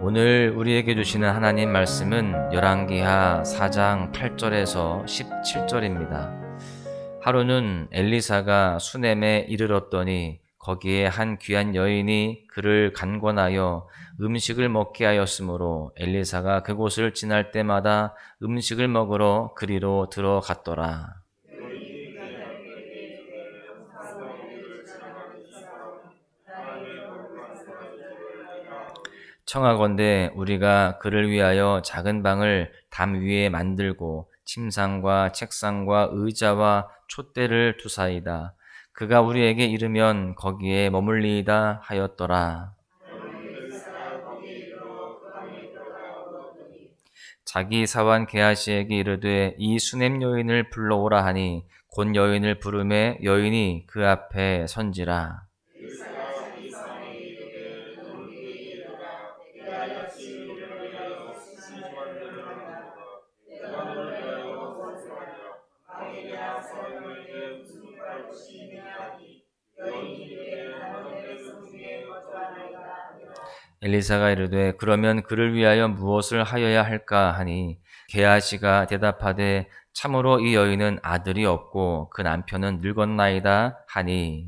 오늘 우리에게 주시는 하나님 말씀은 열왕기하 4장 8절에서 17절입니다. 하루는 엘리사가 수넴에 이르렀더니 거기에 한 귀한 여인이 그를 간권하여 음식을 먹게 하였으므로 엘리사가 그곳을 지날 때마다 음식을 먹으러 그리로 들어갔더라. 청하건대 우리가 그를 위하여 작은 방을 담 위에 만들고 침상과 책상과 의자와 촛대를 두사이다. 그가 우리에게 이르면 거기에 머물리이다 하였더라. 자기 사환 게하시에게 이르되 이 수넴 여인을 불러오라 하니 곧 여인을 부르매 여인이 그 앞에 선지라. 엘리사가 이르되 그러면 그를 위하여 무엇을 하여야 할까 하니 게하시가 대답하되 참으로 이 여인은 아들이 없고 그 남편은 늙었나이다 하니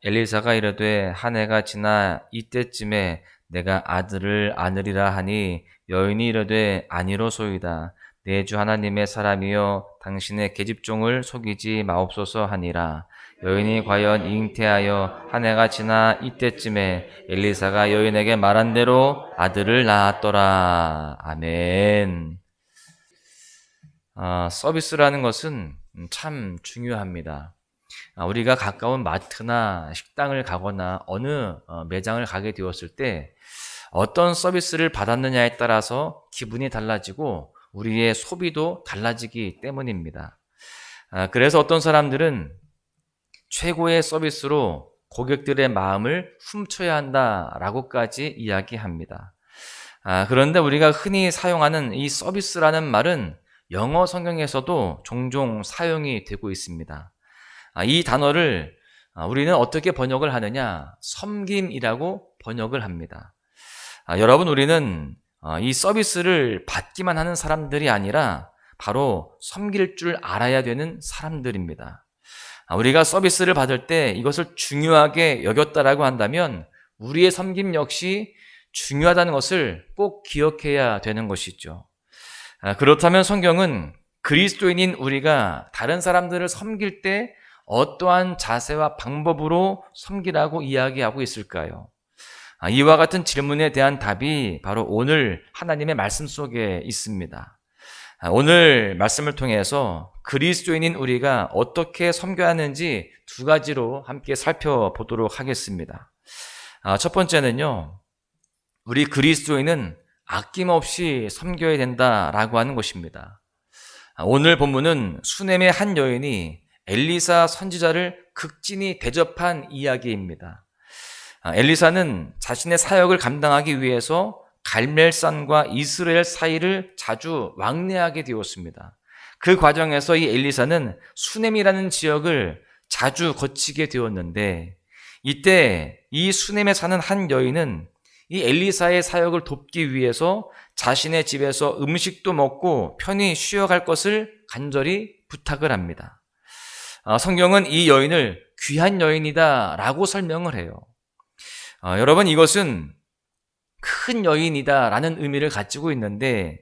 엘리사가 이르되 한 해가 지나 이때쯤에 내가 아들을 안으리라 하니 여인이 이르되 아니로소이다. 내 주 하나님의 사람이여 당신의 계집종을 속이지 마옵소서 하니라. 여인이 과연 잉태하여 한 해가 지나 이때쯤에 엘리사가 여인에게 말한 대로 아들을 낳았더라. 아멘. 서비스라는 것은 참 중요합니다. 우리가 가까운 마트나 식당을 가거나 어느 매장을 가게 되었을 때 어떤 서비스를 받았느냐에 따라서 기분이 달라지고 우리의 소비도 달라지기 때문입니다. 그래서 어떤 사람들은 최고의 서비스로 고객들의 마음을 훔쳐야 한다라고까지 이야기합니다. 그런데 우리가 흔히 사용하는 이 서비스라는 말은 영어 성경에서도 종종 사용이 되고 있습니다. 이 단어를 우리는 어떻게 번역을 하느냐? 섬김이라고 번역을 합니다. 여러분, 우리는 이 서비스를 받기만 하는 사람들이 아니라 바로 섬길 줄 알아야 되는 사람들입니다. 우리가 서비스를 받을 때 이것을 중요하게 여겼다라고 한다면 우리의 섬김 역시 중요하다는 것을 꼭 기억해야 되는 것이죠. 그렇다면 성경은 그리스도인인 우리가 다른 사람들을 섬길 때 어떠한 자세와 방법으로 섬기라고 이야기하고 있을까요? 이와 같은 질문에 대한 답이 바로 오늘 하나님의 말씀 속에 있습니다. 오늘 말씀을 통해서 그리스도인인 우리가 어떻게 섬겨야 하는지 두 가지로 함께 살펴보도록 하겠습니다. 첫 번째는요, 우리 그리스도인은 아낌없이 섬겨야 된다라고 하는 것입니다. 오늘 본문은 수넴의 한 여인이 엘리사 선지자를 극진히 대접한 이야기입니다. 엘리사는 자신의 사역을 감당하기 위해서 갈멜산과 이스라엘 사이를 자주 왕래하게 되었습니다. 그 과정에서 이 엘리사는 수넴이라는 지역을 자주 거치게 되었는데 이때 이 수넴에 사는 한 여인은 이 엘리사의 사역을 돕기 위해서 자신의 집에서 음식도 먹고 편히 쉬어갈 것을 간절히 부탁을 합니다. 성경은 이 여인을 귀한 여인이다 라고 설명을 해요. 여러분, 이것은 큰 여인이다 라는 의미를 가지고 있는데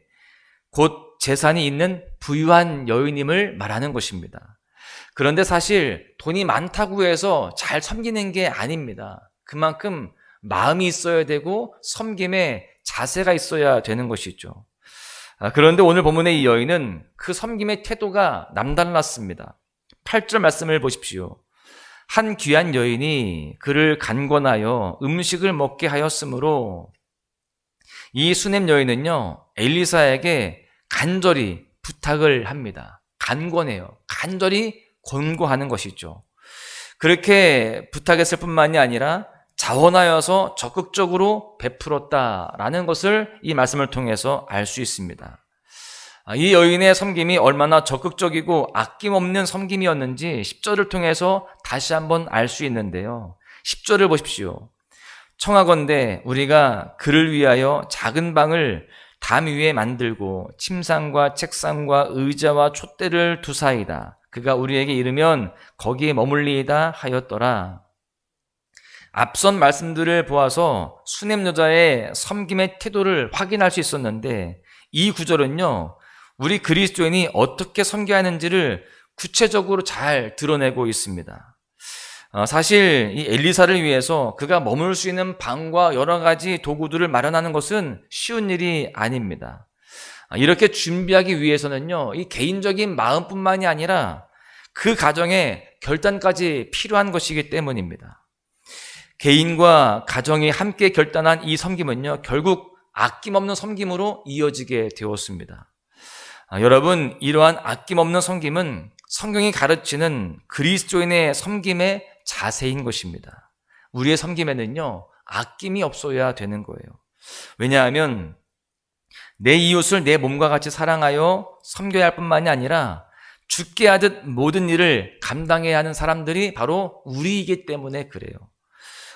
곧 재산이 있는 부유한 여인임을 말하는 것입니다. 그런데 사실 돈이 많다고 해서 잘 섬기는 게 아닙니다. 그만큼 마음이 있어야 되고 섬김에 자세가 있어야 되는 것이죠. 그런데 오늘 본문의 이 여인은 그 섬김의 태도가 남달랐습니다. 8절 말씀을 보십시오. 한 귀한 여인이 그를 간권하여 음식을 먹게 하였으므로 이 수넴 여인은요, 엘리사에게 간절히 부탁을 합니다. 간권해요. 간절히 권고하는 것이죠. 그렇게 부탁했을 뿐만이 아니라 자원하여서 적극적으로 베풀었다라는 것을 이 말씀을 통해서 알 수 있습니다. 이 여인의 섬김이 얼마나 적극적이고 아낌없는 섬김이었는지 10절을 통해서 다시 한번 알 수 있는데요. 10절을 보십시오. 청하건대 우리가 그를 위하여 작은 방을 담 위에 만들고 침상과 책상과 의자와 촛대를 두사이다. 그가 우리에게 이르면 거기에 머물리이다 하였더라. 앞선 말씀들을 보아서 수냄 여자의 섬김의 태도를 확인할 수 있었는데 이 구절은요, 우리 그리스도인이 어떻게 섬겨야 하는지를 구체적으로 잘 드러내고 있습니다. 사실 이 엘리사를 위해서 그가 머물 수 있는 방과 여러 가지 도구들을 마련하는 것은 쉬운 일이 아닙니다. 이렇게 준비하기 위해서는요, 이 개인적인 마음뿐만이 아니라 그 가정의 결단까지 필요한 것이기 때문입니다. 개인과 가정이 함께 결단한 이 섬김은요, 결국 아낌없는 섬김으로 이어지게 되었습니다. 여러분, 이러한 아낌없는 섬김은 성경이 가르치는 그리스도인의 섬김의 자세인 것입니다. 우리의 섬김에는요, 아낌이 없어야 되는 거예요. 왜냐하면 내 이웃을 내 몸과 같이 사랑하여 섬겨야 할 뿐만이 아니라 죽게 하듯 모든 일을 감당해야 하는 사람들이 바로 우리이기 때문에 그래요.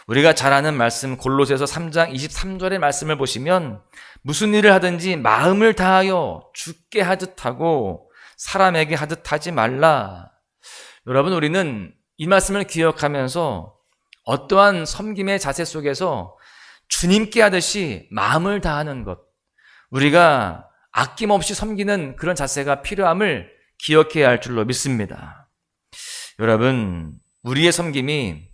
우리가 잘 아는 말씀 골로새서 3장 23절의 말씀을 보시면 무슨 일을 하든지 마음을 다하여 죽게 하듯 하고 사람에게 하듯 하지 말라. 여러분, 우리는 이 말씀을 기억하면서 어떠한 섬김의 자세 속에서 주님께 하듯이 마음을 다하는 것, 우리가 아낌없이 섬기는 그런 자세가 필요함을 기억해야 할 줄로 믿습니다. 여러분, 우리의 섬김이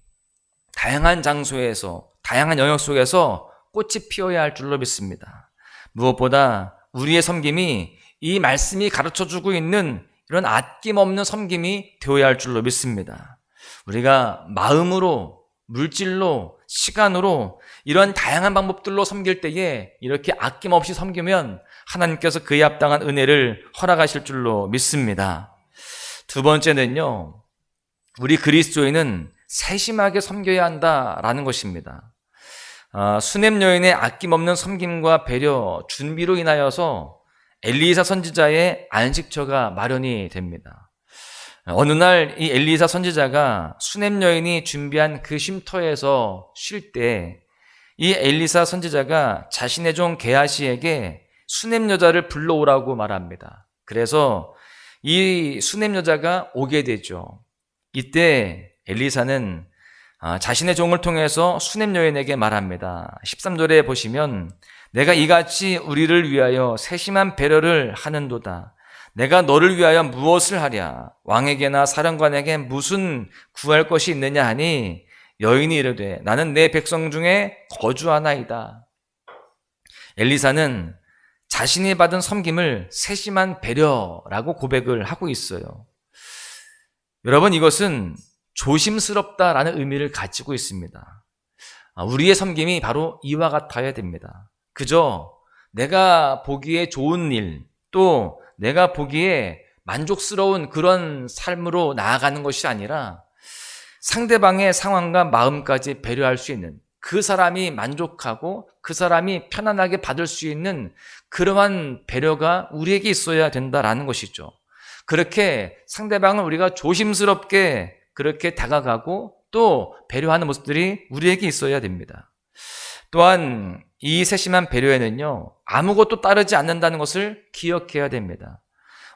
다양한 장소에서, 다양한 영역 속에서 꽃이 피어야 할 줄로 믿습니다. 무엇보다 우리의 섬김이 이 말씀이 가르쳐주고 있는 이런 아낌없는 섬김이 되어야 할 줄로 믿습니다. 우리가 마음으로, 물질로, 시간으로 이런 다양한 방법들로 섬길 때에 이렇게 아낌없이 섬기면 하나님께서 그에 합당한 은혜를 허락하실 줄로 믿습니다. 두 번째는요, 우리 그리스도인은 세심하게 섬겨야 한다라는 것입니다. 수냄 여인의 아낌없는 섬김과 배려, 준비로 인하여서 엘리사 선지자의 안식처가 마련이 됩니다. 어느 날 이 엘리사 선지자가 수냄 여인이 준비한 그 쉼터에서 쉴 때 이 엘리사 선지자가 자신의 종 게하시에게 수냄 여자를 불러오라고 말합니다. 그래서 이 수냄 여자가 오게 되죠. 이때 엘리사는 자신의 종을 통해서 수냄 여인에게 말합니다. 13절에 보시면 내가 이같이 우리를 위하여 세심한 배려를 하는도다. 내가 너를 위하여 무엇을 하랴? 왕에게나 사령관에게 무슨 구할 것이 있느냐 하니 여인이 이르되 나는 내 백성 중에 거주하나이다. 엘리사는 자신이 받은 섬김을 세심한 배려라고 고백을 하고 있어요. 여러분, 이것은 조심스럽다라는 의미를 가지고 있습니다. 우리의 섬김이 바로 이와 같아야 됩니다. 그저 내가 보기에 좋은 일, 또 내가 보기에 만족스러운 그런 삶으로 나아가는 것이 아니라 상대방의 상황과 마음까지 배려할 수 있는, 그 사람이 만족하고 그 사람이 편안하게 받을 수 있는 그러한 배려가 우리에게 있어야 된다라는 것이죠. 그렇게 상대방을 우리가 조심스럽게 그렇게 다가가고 또 배려하는 모습들이 우리에게 있어야 됩니다. 또한 이 세심한 배려에는요, 아무것도 따르지 않는다는 것을 기억해야 됩니다.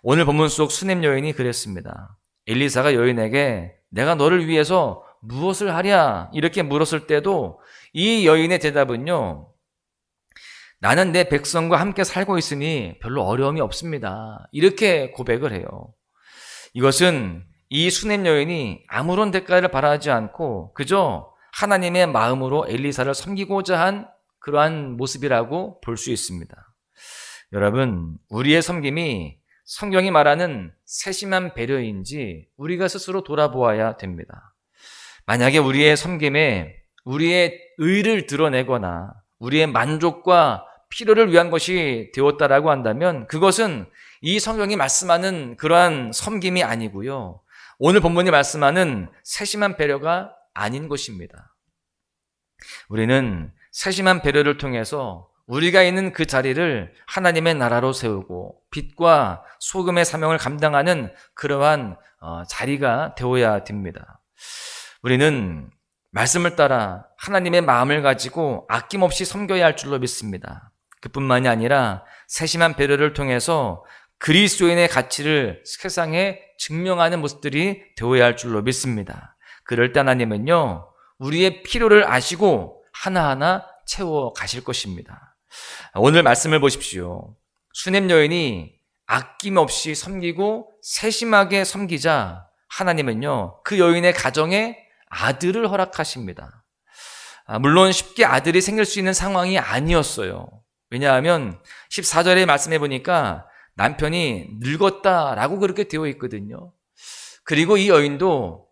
오늘 본문 속 수냄 여인이 그랬습니다. 엘리사가 여인에게 내가 너를 위해서 무엇을 하랴? 이렇게 물었을 때도 이 여인의 대답은요, 나는 내 백성과 함께 살고 있으니 별로 어려움이 없습니다. 이렇게 고백을 해요. 이것은 이 수냄 여인이 아무런 대가를 바라지 않고 그저 하나님의 마음으로 엘리사를 섬기고자 한 그러한 모습이라고 볼 수 있습니다. 여러분, 우리의 섬김이 성경이 말하는 세심한 배려인지 우리가 스스로 돌아보아야 됩니다. 만약에 우리의 섬김에 우리의 의를 드러내거나 우리의 만족과 필요를 위한 것이 되었다라고 한다면 그것은 이 성경이 말씀하는 그러한 섬김이 아니고요, 오늘 본문이 말씀하는 세심한 배려가 아닌 것입니다. 우리는 세심한 배려를 통해서 우리가 있는 그 자리를 하나님의 나라로 세우고 빛과 소금의 사명을 감당하는 그러한 자리가 되어야 됩니다. 우리는 말씀을 따라 하나님의 마음을 가지고 아낌없이 섬겨야 할 줄로 믿습니다. 그뿐만이 아니라 세심한 배려를 통해서 그리스도인의 가치를 세상에 증명하는 모습들이 되어야 할 줄로 믿습니다. 그럴 때 하나님은요, 우리의 필요를 아시고 하나하나 채워 가실 것입니다. 오늘 말씀을 보십시오. 수넴 여인이 아낌없이 섬기고 세심하게 섬기자 하나님은요, 그 여인의 가정에 아들을 허락하십니다. 물론 쉽게 아들이 생길 수 있는 상황이 아니었어요. 왜냐하면 14절에 말씀해 보니까 남편이 늙었다라고 그렇게 되어 있거든요. 그리고 이 여인도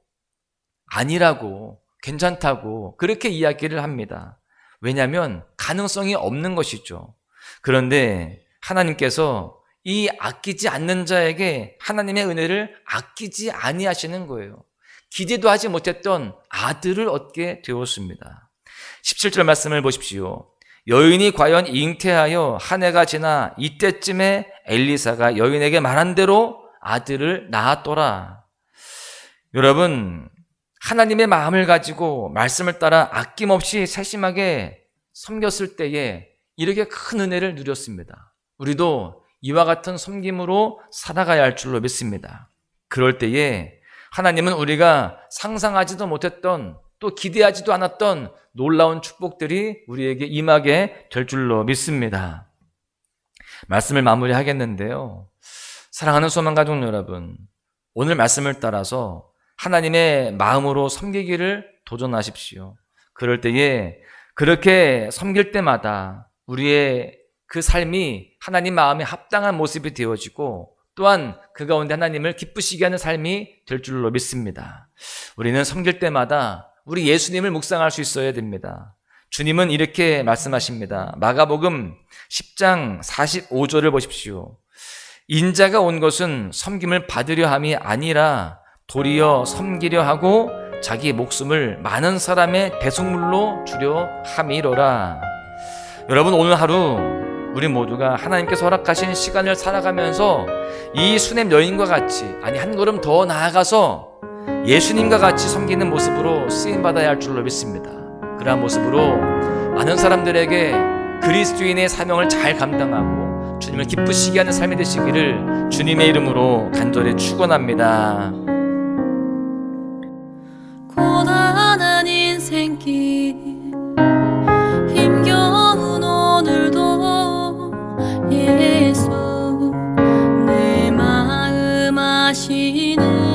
아니라고, 괜찮다고 그렇게 이야기를 합니다. 왜냐하면 가능성이 없는 것이죠. 그런데 하나님께서 이 아끼지 않는 자에게 하나님의 은혜를 아끼지 아니하시는 거예요. 기대도 하지 못했던 아들을 얻게 되었습니다. 17절 말씀을 보십시오. 여인이 과연 잉태하여 한 해가 지나 이때쯤에 엘리사가 여인에게 말한 대로 아들을 낳았더라. 여러분, 하나님의 마음을 가지고 말씀을 따라 아낌없이 세심하게 섬겼을 때에 이렇게 큰 은혜를 누렸습니다. 우리도 이와 같은 섬김으로 살아가야 할 줄로 믿습니다. 그럴 때에 하나님은 우리가 상상하지도 못했던, 또 기대하지도 않았던 놀라운 축복들이 우리에게 임하게 될 줄로 믿습니다. 말씀을 마무리하겠는데요. 사랑하는 소망가족 여러분, 오늘 말씀을 따라서 하나님의 마음으로 섬기기를 도전하십시오. 그럴 때에 그렇게 섬길 때마다 우리의 그 삶이 하나님 마음에 합당한 모습이 되어지고, 또한 그 가운데 하나님을 기쁘시게 하는 삶이 될 줄로 믿습니다. 우리는 섬길 때마다 우리 예수님을 묵상할 수 있어야 됩니다. 주님은 이렇게 말씀하십니다. 마가복음 10장 45절을 보십시오. 인자가 온 것은 섬김을 받으려 함이 아니라 도리어 섬기려 하고 자기 목숨을 많은 사람의 대속물로 주려 함이로라. 여러분, 오늘 하루 우리 모두가 하나님께서 허락하신 시간을 살아가면서 이 수넴 여인과 같이, 아니 한 걸음 더 나아가서 예수님과 같이 섬기는 모습으로 쓰임받아야 할 줄로 믿습니다. 그러한 모습으로 많은 사람들에게 그리스도인의 사명을 잘 감당하고 주님을 기쁘시게 하는 삶이 되시기를 주님의 이름으로 간절히 축원합니다. 고단한 인생길 힘겨운 오늘도 예수 내 마음 아시는